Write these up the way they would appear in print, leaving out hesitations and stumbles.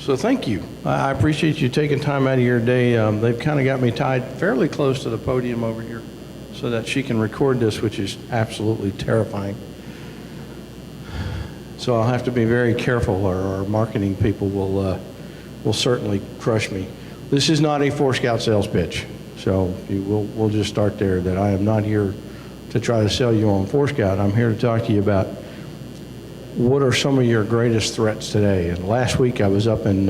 So thank you. I appreciate you taking time out of your day. They've kind of got me tied fairly close to the podium over here so that she can record this, which is absolutely terrifying. So I'll have to be very careful, or our marketing people will certainly crush me. This is not a Forescout sales pitch, so we'll just start there, that I am not here to try to sell you on Forescout. I'm here to talk to you about what are some of your greatest threats today. And last week I was up in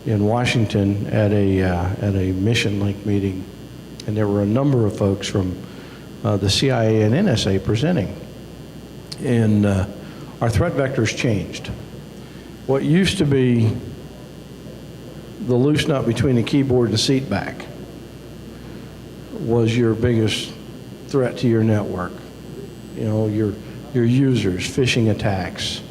Washington at a Mission Link meeting, and there were a number of folks from the CIA and NSA presenting. And our threat vectors changed. What used to be the loose nut between the keyboard and the seat back was your biggest threat to your network. You know, your users, phishing attacks,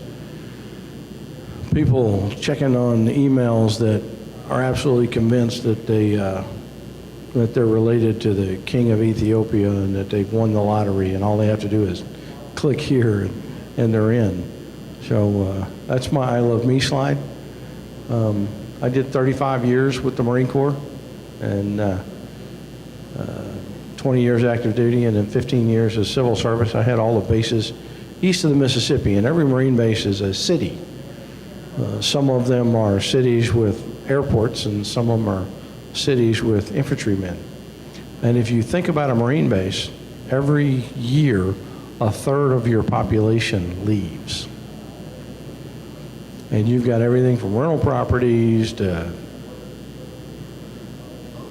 people checking on emails that are absolutely convinced that they're related to the king of Ethiopia and that they've won the lottery, and all they have to do is click here and they're in. So that's my I Love Me slide. I did 35 years with the Marine Corps, and 20 years active duty, and then 15 years as civil service. I had all the bases east of the Mississippi, and every Marine base is a city. Some of them are cities with airports, and some of them are cities with infantrymen. And if you think about a Marine base, every year, a third of your population leaves. And you've got everything from rental properties to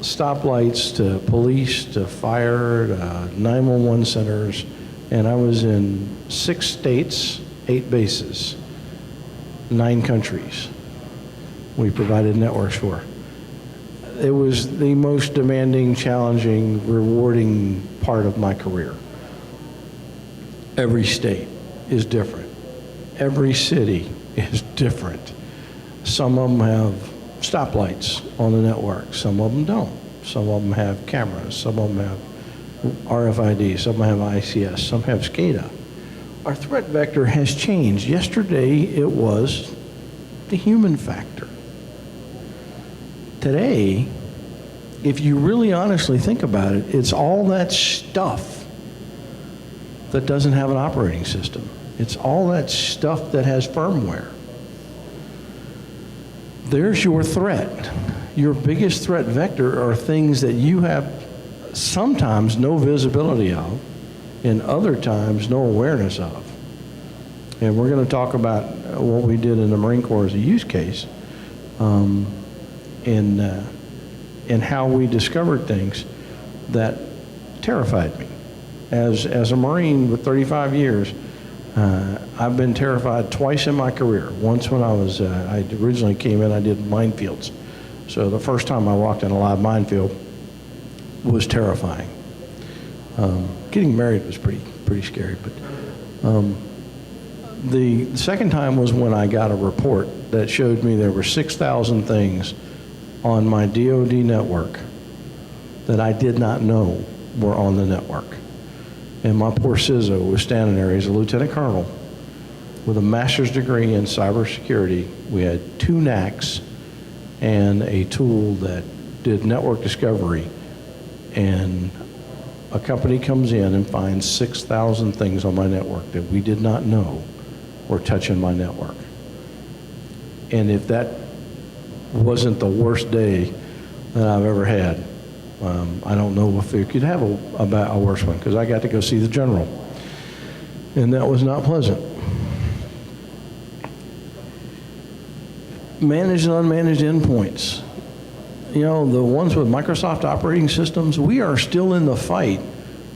stoplights to police to fire to 911 centers. And I was in 6 states, 8 bases, 9 countries we provided networks for. It was the most demanding, challenging, rewarding part of my career. Every state is different. Every city is different. Some of them have stoplights on the network. Some of them don't. Some of them have cameras. Some of them have RFID. Some have ICS. Some have SCADA. Our threat vector has changed. Yesterday, it was the human factor. Today, if you really honestly think about it, it's all that stuff that doesn't have an operating system. It's all that stuff that has firmware. There's your threat. Your biggest threat vector are things that you have sometimes no visibility of, and other times no awareness of. And we're going to talk about what we did in the Marine Corps as a use case, and how we discovered things that terrified me. As a Marine with 35 years, I've been terrified twice in my career. Once when I originally came in, I did minefields. So the first time I walked in a live minefield was terrifying. Getting married was pretty scary, but the second time was when I got a report that showed me there were 6,000 things on my DoD network that I did not know were on the network. And my poor CISO was standing there. He's a lieutenant colonel with a master's degree in cyber security. We had 2 NACs and a tool that did network discovery. And a company comes in and finds 6,000 things on my network that we did not know were touching my network. And if that wasn't the worst day that I've ever had, I don't know if it could have a worse one, because I got to go see the general, and that was not pleasant. Managed and unmanaged endpoints. You know, the ones with Microsoft operating systems, we are still in the fight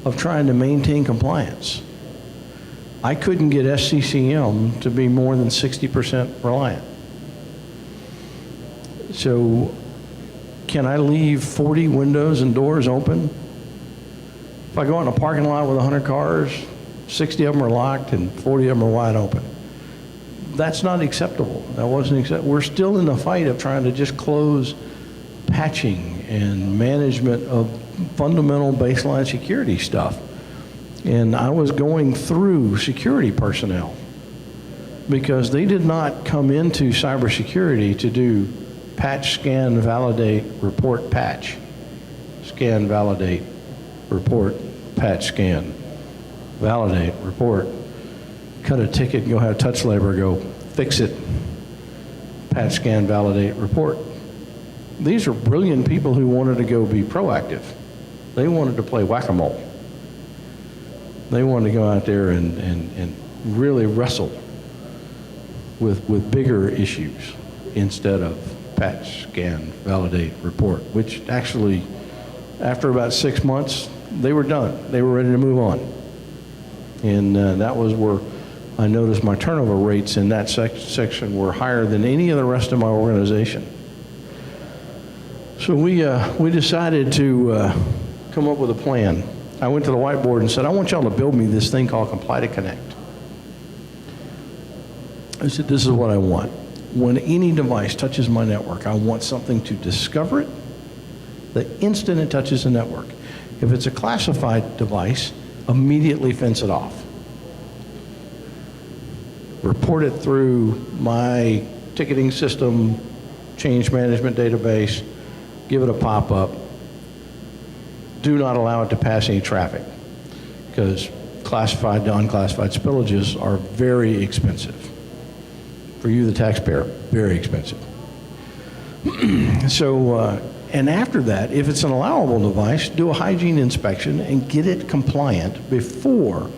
of trying to maintain compliance. I couldn't get SCCM to be more than 60% reliant. So can I leave 40 windows and doors open? If I go out in a parking lot with 100 cars, 60 of them are locked and 40 of them are wide open. That's not acceptable. That wasn't acceptable. We're still in the fight of trying to just close patching and management of fundamental baseline security stuff. And I was going through security personnel because they did not come into cybersecurity to do patch, scan, validate, report, patch. Scan, validate, report, patch, scan, validate, report. Cut a ticket and go have touch labor, go fix it, patch, scan, validate, report. These are brilliant people who wanted to go be proactive. They wanted to play whack-a-mole. They wanted to go out there and really wrestle with bigger issues instead of patch, scan, validate, report, which actually, after about 6 months, they were done. They were ready to move on. And that was where I noticed my turnover rates in that section were higher than any of the rest of my organization. So we decided to come up with a plan. I went to the whiteboard and said, I want y'all to build me this thing called Comply to Connect. I said, this is what I want. When any device touches my network, I want something to discover it the instant it touches the network. If it's a classified device, immediately fence it off. Report it through my ticketing system, change management database, give it a pop-up. Do not allow it to pass any traffic, because classified to unclassified spillages are very expensive. For you, the taxpayer, very expensive. So, and after that, if it's an allowable device, do a hygiene inspection and get it compliant before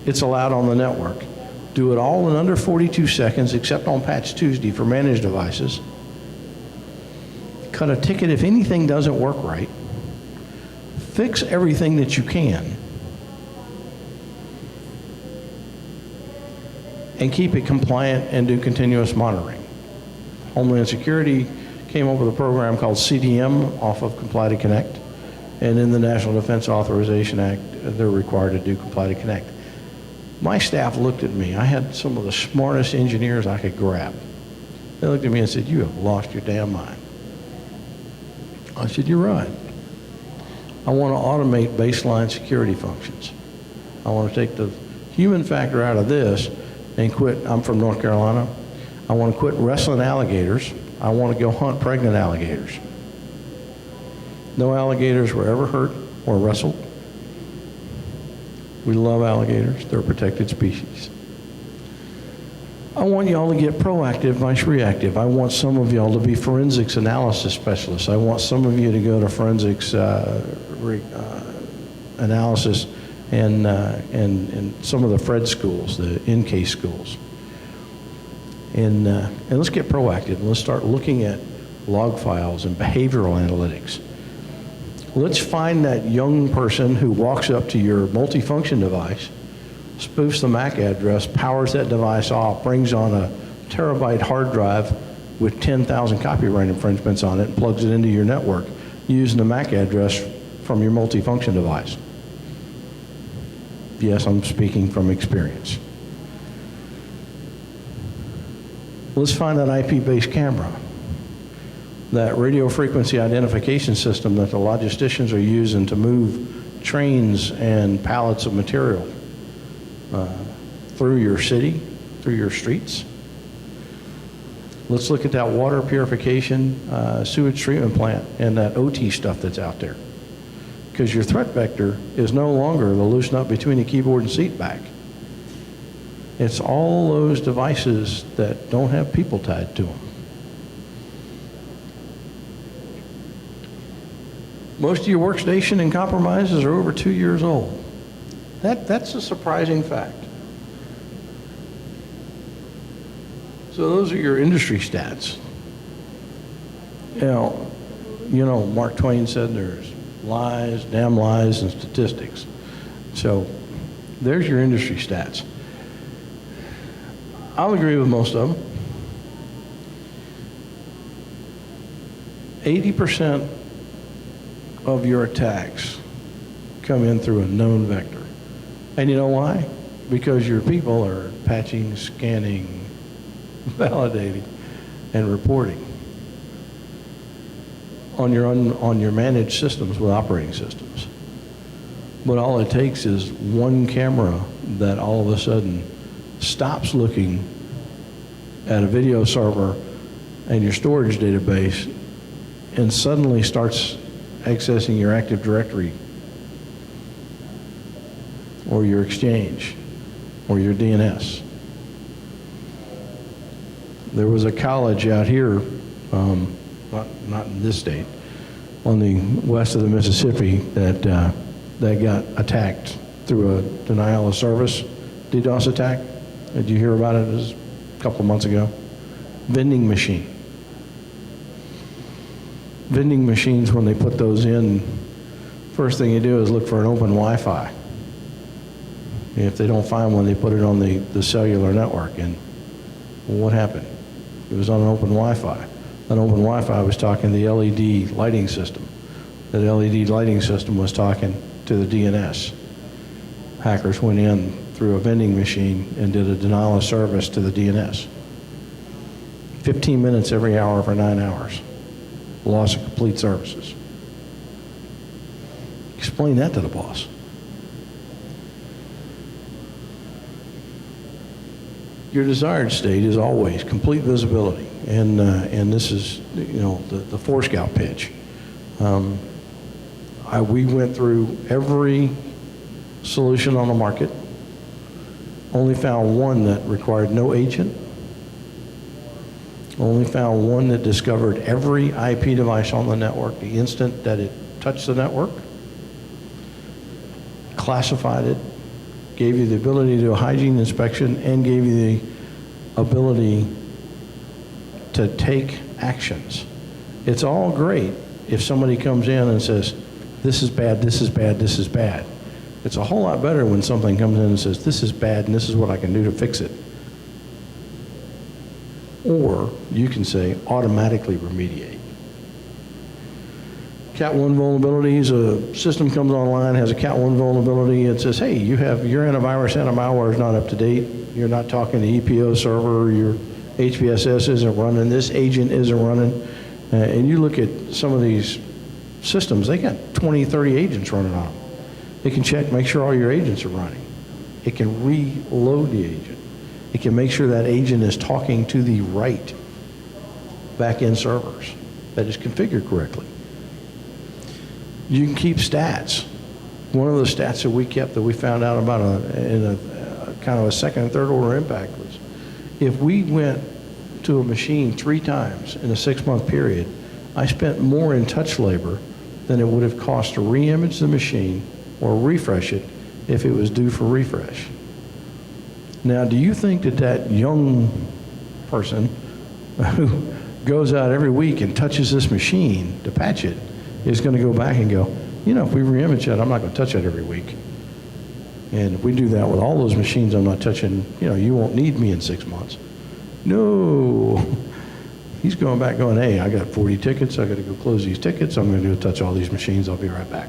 it's allowed on the network. Do it all in under 42 seconds, except on Patch Tuesday for managed devices. Cut a ticket if anything doesn't work right. Fix everything that you can. And keep it compliant and do continuous monitoring. Homeland Security came up with a program called CDM off of Comply to Connect. And in the National Defense Authorization Act, they're required to do Comply to Connect. My staff looked at me. I had some of the smartest engineers I could grab. They looked at me and said, you have lost your damn mind. I said, you're right. I want to automate baseline security functions. I want to take the human factor out of this and quit. I'm from North Carolina. I want to quit wrestling alligators. I want to go hunt pregnant alligators. No alligators were ever hurt or wrestled. We love alligators. They're a protected species. I want y'all to get proactive versus reactive. I want some of y'all to be forensics analysis specialists. I want some of you to go to forensics analysis and some of the FRED schools, the NK schools. And let's get proactive. And let's start looking at log files and behavioral analytics. Let's find that young person who walks up to your multifunction device, spoofs the MAC address, powers that device off, brings on a terabyte hard drive with 10,000 copyright infringements on it, and plugs it into your network using the MAC address from your multifunction device. Yes, I'm speaking from experience. Let's find that IP-based camera, that radio frequency identification system that the logisticians are using to move trains and pallets of material through your city, through your streets. Let's look at that water purification, sewage treatment plant, and that OT stuff that's out there. Because your threat vector is no longer the loose nut between the keyboard and seat back. It's all those devices that don't have people tied to them. Most of your workstation and compromises are over 2 years old. That's a surprising fact. So those are your industry stats. You know, Mark Twain said there's lies, damn lies, and statistics. So there's your industry stats. I'll agree with most of them. 80% of your attacks come in through a known vector. And you know why? Because your people are patching, scanning, validating, and reporting on your managed systems with operating systems. But all it takes is one camera that all of a sudden stops looking at a video server and your storage database and suddenly starts accessing your Active Directory or your Exchange or your DNS. There was a college out here, not in this state, on the west of the Mississippi that got attacked through a denial of service DDoS attack. Did you hear about it? It was a couple of months ago. Vending machine. Vending machines, when they put those in, first thing you do is look for an open Wi-Fi. If they don't find one, they put it on the cellular network. And well, what happened? It was on an open Wi-Fi. That open Wi-Fi was talking to the LED lighting system. That LED lighting system was talking to the DNS. Hackers went in through a vending machine and did a denial of service to the DNS. 15 minutes every hour for 9 hours. Loss of complete services. Explain that to the boss. Your desired state is always complete visibility, and this is, the Forescout pitch. We went through every solution on the market, only found one that required no agent, only found one that discovered every IP device on the network the instant that it touched the network, classified it, gave you the ability to do a hygiene inspection, and gave you the ability to take actions. It's all great if somebody comes in and says, this is bad, this is bad, this is bad. It's a whole lot better when something comes in and says, this is bad and this is what I can do to fix it. Or you can say, automatically remediate. Cat 1 vulnerabilities, a system comes online, has a Cat 1 vulnerability, it says, hey, your antivirus malware is not up to date, you're not talking to EPO server, your HPSS isn't running, this agent isn't running, and you look at some of these systems, they got 20, 30 agents running on them. It can check, make sure all your agents are running. It can reload the agent. It can make sure that agent is talking to the right back-end servers that is configured correctly. You can keep stats. One of the stats that we kept that we found out about in a kind of a second and third order impact was if we went to a machine 3 times in a 6-month period, I spent more in touch labor than it would have cost to re-image the machine or refresh it if it was due for refresh. Now, do you think that that young person who goes out every week and touches this machine to patch it is going to go back and go, if we re-image it, I'm not going to touch it every week. And if we do that with all those machines I'm not touching, you won't need me in 6 months. No. He's going back going, hey, I got 40 tickets. I got to go close these tickets. I'm going to go touch all these machines. I'll be right back.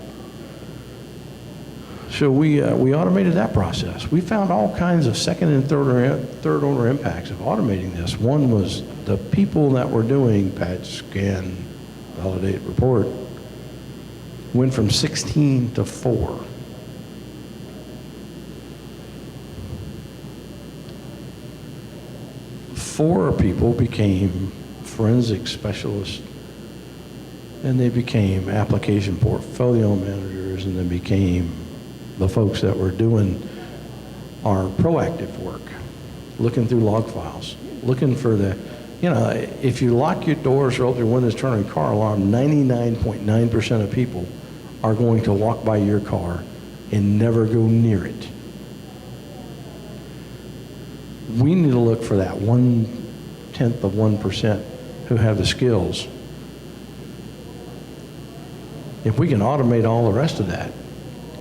So we automated that process. We found all kinds of second and third order impacts of automating this. One was the people that were doing patch, scan, validate, report went from 16 to 4. Four people became forensic specialists, and they became application portfolio managers, and they became the folks that were doing our proactive work, looking through log files, looking for the, if you lock your doors or open your windows, turn on your car alarm, 99.9% of people are going to walk by your car and never go near it. We need to look for that 1/10 of 1% who have the skills. If we can automate all the rest of that,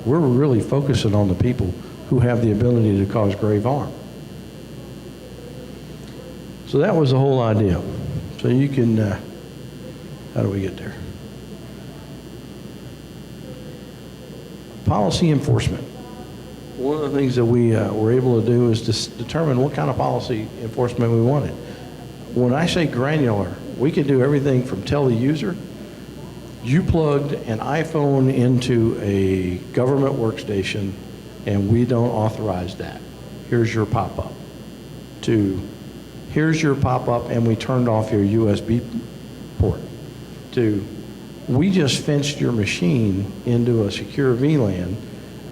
we're really focusing on the people who have the ability to cause grave harm. So that was the whole idea. So you can, how do we get there? Policy enforcement. One of the things that we were able to do is to determine what kind of policy enforcement we wanted. When I say granular, we can do everything from tell the user You plugged an iPhone into a government workstation, and we don't authorize that. Here's your pop-up. To, here's your pop-up, and we turned off your USB port. To, we just fenced your machine into a secure VLAN,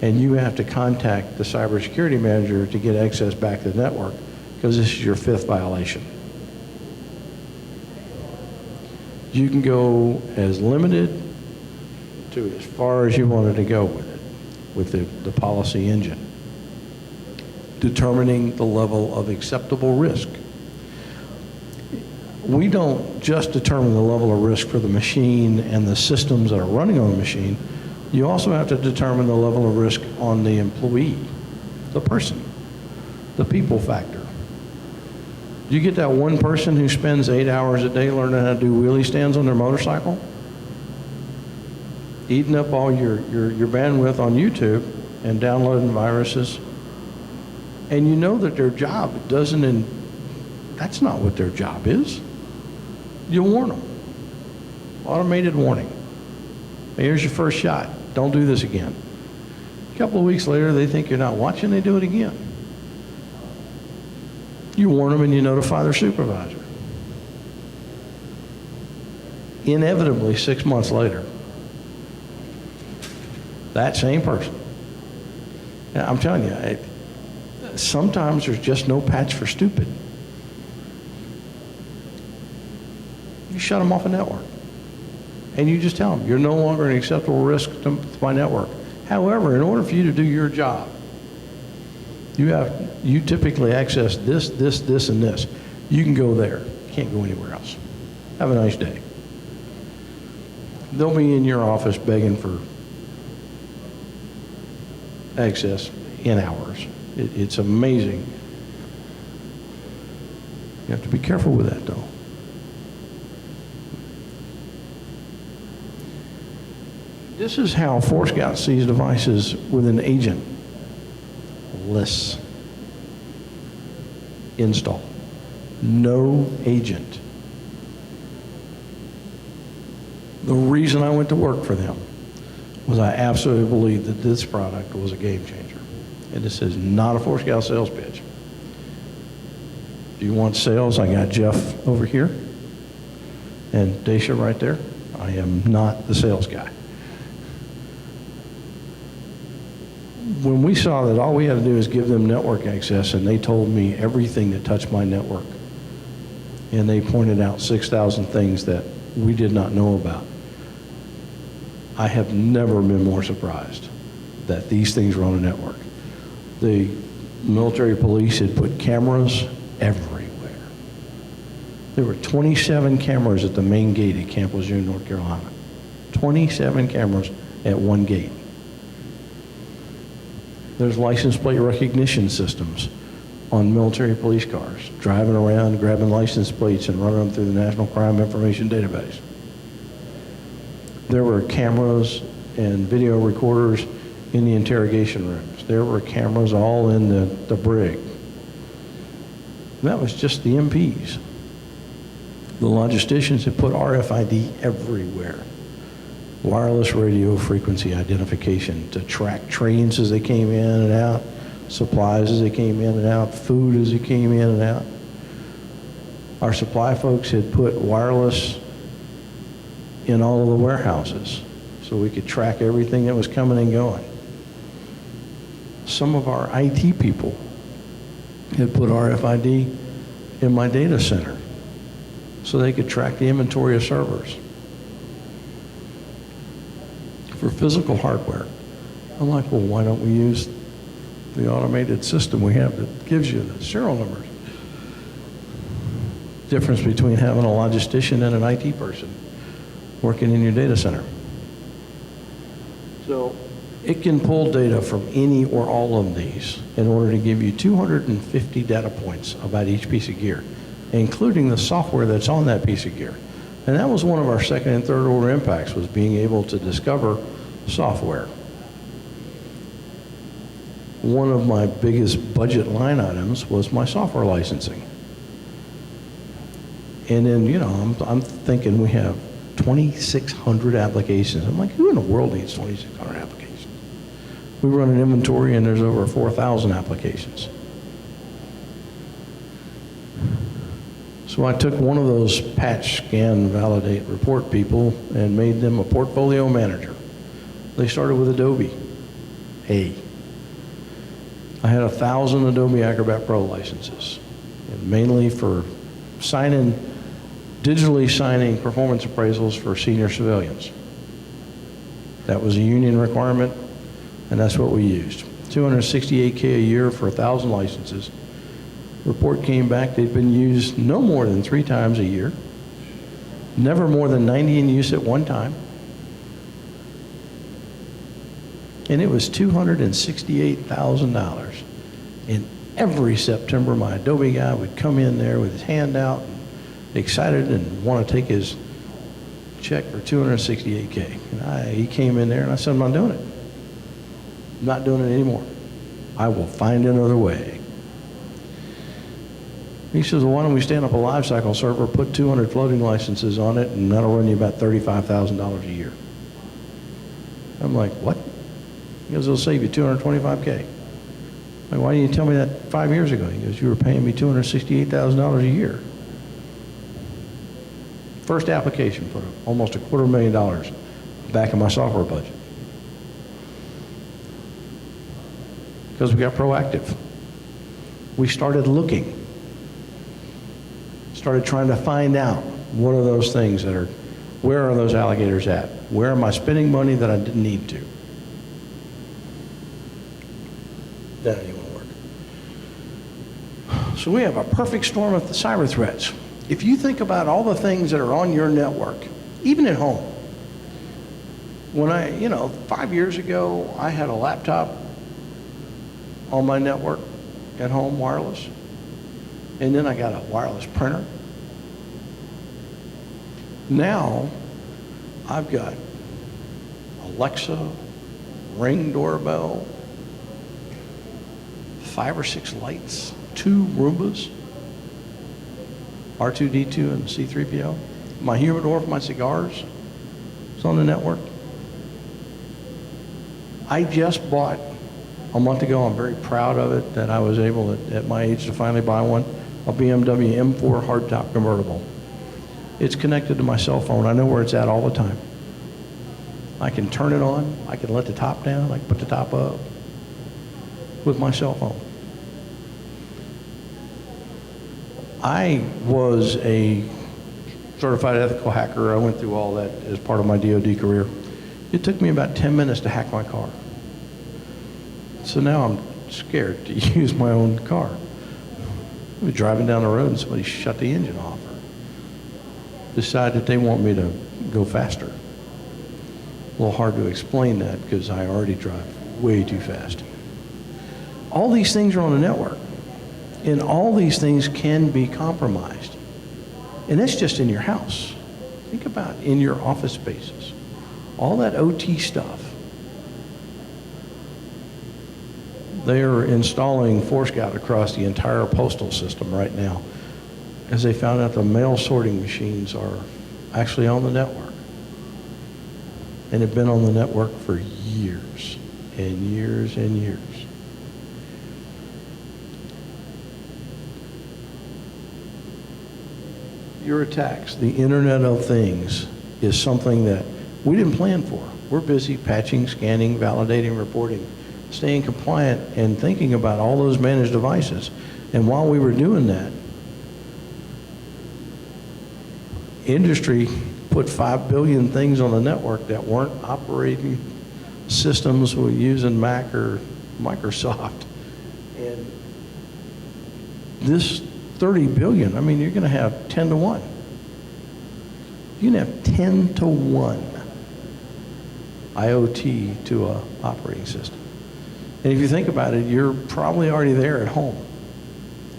and you have to contact the cybersecurity manager to get access back to the network, because this is your 5th violation. You can go as limited to as far as you wanted to go with it, with the policy engine. Determining the level of acceptable risk. We don't just determine the level of risk for the machine and the systems that are running on the machine. You also have to determine the level of risk on the employee, the person, the people factor. You get that one person who spends 8 hours a day learning how to do wheelie stands on their motorcycle, eating up all your bandwidth on YouTube and downloading viruses, and you know that their job doesn't, that's not what their job is. You warn them. Automated warning. Here's your first shot. Don't do this again. A couple of weeks later, they think you're not watching, they do it again. You warn them and you notify their supervisor. Inevitably, 6 months later, that same person, and I'm telling you, sometimes there's just no patch for stupid. You shut them off a network. And you just tell them, you're no longer an acceptable risk to my network. However, in order for you to do your job, you typically access this, and this. You can go there. You can't go anywhere else. Have a nice day. They'll be in your office begging for access in hours. It's amazing. You have to be careful with that, though. This is how Forescout sees devices with an agent-less install. No agent. The reason I went to work for them was I absolutely believed that this product was a game changer. And this is not a Forescout sales pitch. If you want sales, I got Jeff over here and Daisha right there. I am not the sales guy. When we saw that all we had to do is give them network access, and they told me everything that touched my network, and they pointed out 6,000 things that we did not know about, I have never been more surprised that these things were on a network. The military police had put cameras everywhere. There were 27 cameras at the main gate at Camp Lejeune, North Carolina. 27 cameras at one gate. There's license plate recognition systems on military police cars, driving around, grabbing license plates and running them through the National Crime Information Database. There were cameras and video recorders in the interrogation rooms. There were cameras all in the brig. And that was just the MPs. The logisticians had put RFID everywhere. Wireless radio frequency identification to track trains as they came in and out, supplies as they came in and out, food as they came in and out. Our supply folks had put wireless in all of the warehouses so we could track everything that was coming and going. Some of our IT people had put RFID in my data center so they could track the inventory of servers. For physical hardware, I'm like, well, why don't we use the automated system we have that gives you the serial numbers? Difference between having a logistician and an IT person working in your data center. So it can pull data from any or all of these in order to give you 250 data points about each piece of gear, including the software that's on that piece of gear. And that was one of our second and third order impacts, was being able to discover software. One of my biggest budget line items was my software licensing. And then, you know, I'm thinking we have 2,600 applications. I'm like, who in the world needs 2,600 applications? We run an inventory and there's over 4,000 applications. So I took one of those patch, scan, validate, report people and made them a portfolio manager. They started with Adobe. Hey. I had 1,000 Adobe Acrobat Pro licenses, and mainly for digitally signing performance appraisals for senior civilians. That was a union requirement, and that's what we used. $268K a year for 1,000 licenses. Report came back, they'd been used no more than 3 times a year, never more than 90 in use at one time. And it was $268,000. And every September, my Adobe guy would come in there with his hand out, excited and want to take his check for $268K. And he came in there and I said, I'm not doing it. I'm not doing it anymore. I will find another way. He says, well, why don't we stand up a lifecycle server, put 200 floating licenses on it, and that'll run you about $35,000 a year. I'm like, what? He goes, it'll save you $225K. I'm like, why didn't you tell me that 5 years ago? He goes, you were paying me $268,000 a year. First application put almost $250,000 back in my software budget. Because we got proactive. We started looking. Started trying to find out what are those things that are, where are those alligators at? Where am I spending money that I didn't need to? That ain't gonna work. So we have a perfect storm of the cyber threats. If you think about all the things that are on your network, even at home, when 5 years ago, I had a laptop on my network at home, wireless, and then I got a wireless printer. Now, I've got Alexa, Ring doorbell, 5 or 6 lights, 2 Roombas, R2-D2 and C3PO. My humidor for my cigars is on the network. I just bought, a month ago, I'm very proud of it, that I was able at my age to finally buy one, a BMW M4 hardtop convertible. It's connected to my cell phone. I know where it's at all the time. I can turn it on, I can let the top down, I can put the top up with my cell phone. I was a certified ethical hacker. I went through all that as part of my DoD career. It took me about 10 minutes to hack my car. So now I'm scared to use my own car. I was driving down the road and somebody shut the engine off or decided they want me to go faster. A little hard to explain that because I already drive way too fast. All these things are on the network, and all these things can be compromised. And that's just in your house. Think about in your office spaces. All that OT stuff. They are installing Forescout across the entire postal system right now, as they found out the mail sorting machines are actually on the network. And have been on the network for years and years and years. Your attacks, the Internet of Things, is something that we didn't plan for. We're busy patching, scanning, validating, reporting, staying compliant, and thinking about all those managed devices. And while we were doing that, industry put 5 billion things on the network that weren't operating systems we're using Mac or Microsoft. And this 30 billion, I mean, you're going to have 10 to 1. You can have 10 to 1 IoT to an operating system. And if you think about it, you're probably already there at home.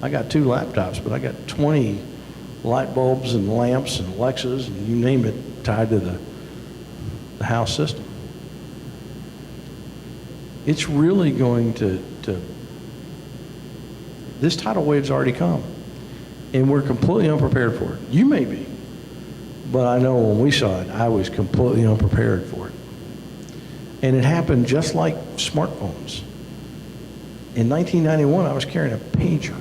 I got 2 laptops, but I got 20 light bulbs and lamps and Alexas and you name it tied to the house system. It's really going to this tidal wave's already come, and we're completely unprepared for it. You may be, But I know when we saw it, I was completely unprepared for it. And it happened just like smartphones. In 1991, I was carrying a pager.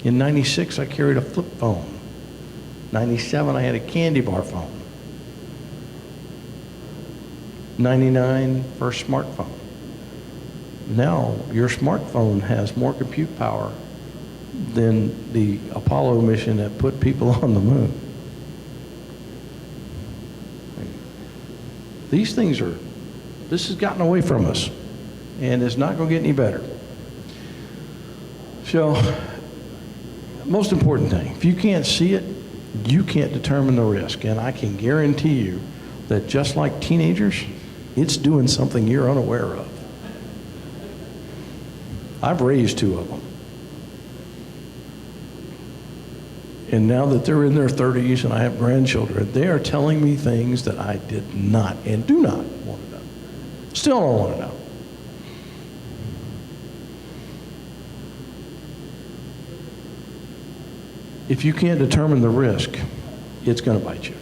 In 96, I carried a flip phone. 97, I had a candy bar phone. 99, first smartphone. Now, your smartphone has more compute power than the Apollo mission that put people on the moon. These things are, this has gotten away from us, and it's not going to get any better. So, most important thing, if you can't see it, you can't determine the risk. And I can guarantee you that just like teenagers, it's doing something you're unaware of. I've raised 2 of them. And now that they're in their 30s and I have grandchildren, they are telling me things that I did not and do not want to know. Still don't want to know. If you can't determine the risk, it's going to bite you.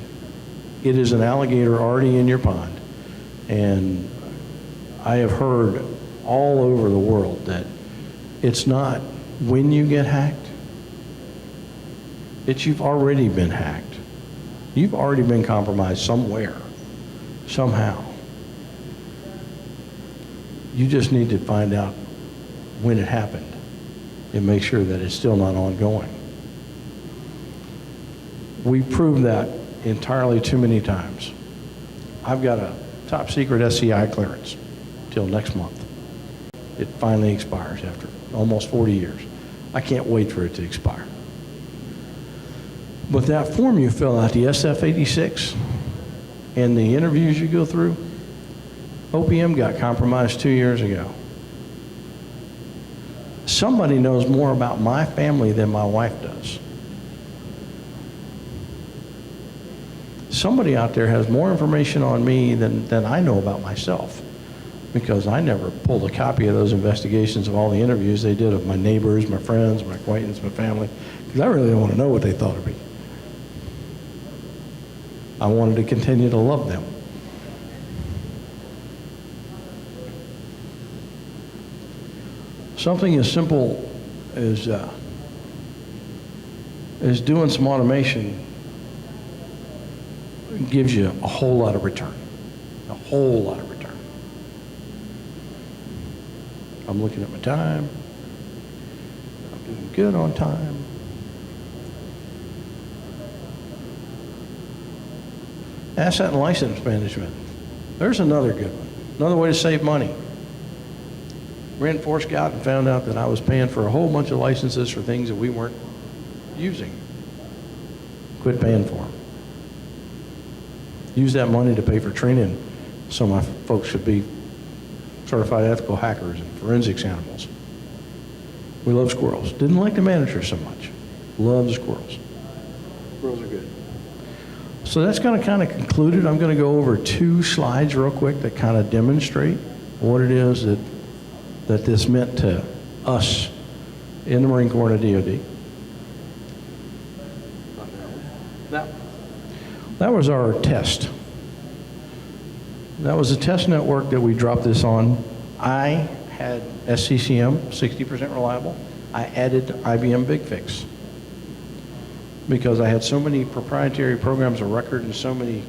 It is an alligator already in your pond. And I have heard all over the world that it's not when you get hacked, it's you've already been hacked. You've already been compromised somewhere, somehow. You just need to find out when it happened and make sure that it's still not ongoing. We proved that entirely too many times. I've got a top secret SCI clearance till next month. It finally expires after almost 40 years. I can't wait for it to expire. But that form you fill out, the SF-86, and the interviews you go through, OPM got compromised 2 years ago. Somebody knows more about my family than my wife does. Somebody out there has more information on me than I know about myself, because I never pulled a copy of those investigations of all the interviews they did of my neighbors, my friends, my acquaintances, my family, because I really didn't want to know what they thought of me. I wanted to continue to love them. Something as simple as doing some automation gives you a whole lot of return. A whole lot of return. I'm looking at my time. I'm doing good on time. Asset and license management. There's another good one. Another way to save money. Ran Forescout and found out that I was paying for a whole bunch of licenses for things that we weren't using. Quit paying for them. Use that money to pay for training so my folks should be certified ethical hackers and forensics animals. We love squirrels. Didn't like the manager so much. Love the squirrels. Squirrels are good. So that's going to kind of conclude it. I'm going to go over 2 slides real quick that kind of demonstrate what it is that this meant to us in the Marine Corps and the DoD. That was our test. That was a test network that we dropped this on. I had SCCM, 60% reliable. I added IBM BigFix because I had so many proprietary programs of record and so many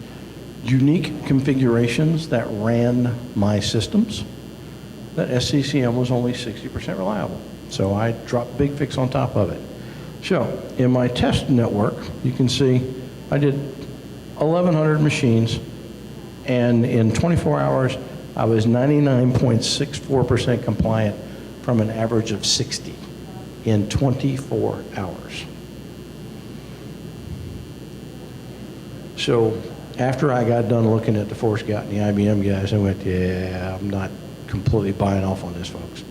unique configurations that ran my systems that SCCM was only 60% reliable. So I dropped BigFix on top of it. So in my test network, you can see I did 1,100 machines, and in 24 hours, I was 99.64% compliant from an average of 60 in 24 hours. So after I got done looking at the Forescout and the IBM guys, I went, yeah, I'm not completely buying off on this, folks.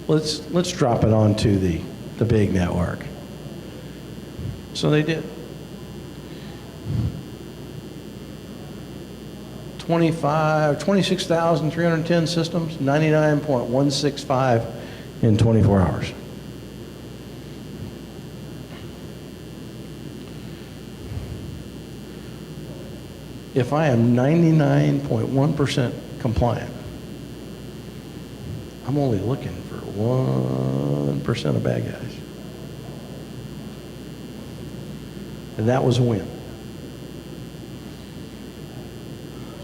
Let's drop it onto the big network. So they did. 26,310 systems, 99.165 in 24 hours. if I am 99.1% compliant, I'm only looking for 1% of bad guys. And that was a win.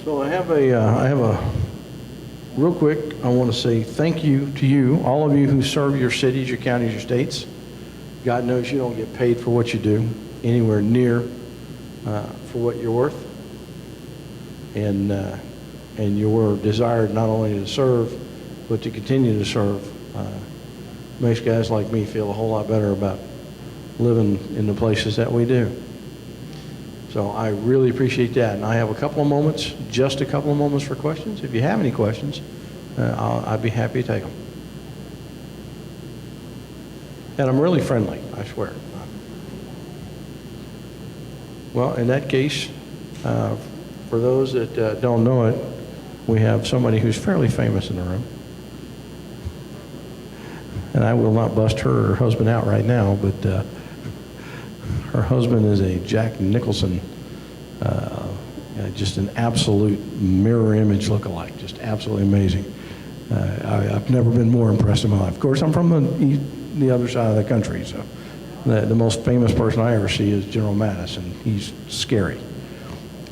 So I have a real quick, I want to say thank you to you, all of you who serve your cities, your counties, your states. God knows you don't get paid for what you do anywhere near for what you're worth. And your desire not only to serve, but to continue to serve makes guys like me feel a whole lot better about living in the places that we do. So I really appreciate that. And I have a couple of moments, just a couple of moments for questions. If you have any questions, I'd be happy to take them. And I'm really friendly, I swear. Well, in that case, for those that don't know it, we have somebody who's fairly famous in the room. And I will not bust her or her husband out right now, but her husband is a Jack Nicholson, just an absolute mirror image lookalike, just absolutely amazing. I've never been more impressed in my life. Of course, I'm from the other side of the country, so the most famous person I ever see is General Mattis, and he's scary.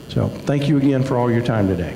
So thank you again for all your time today.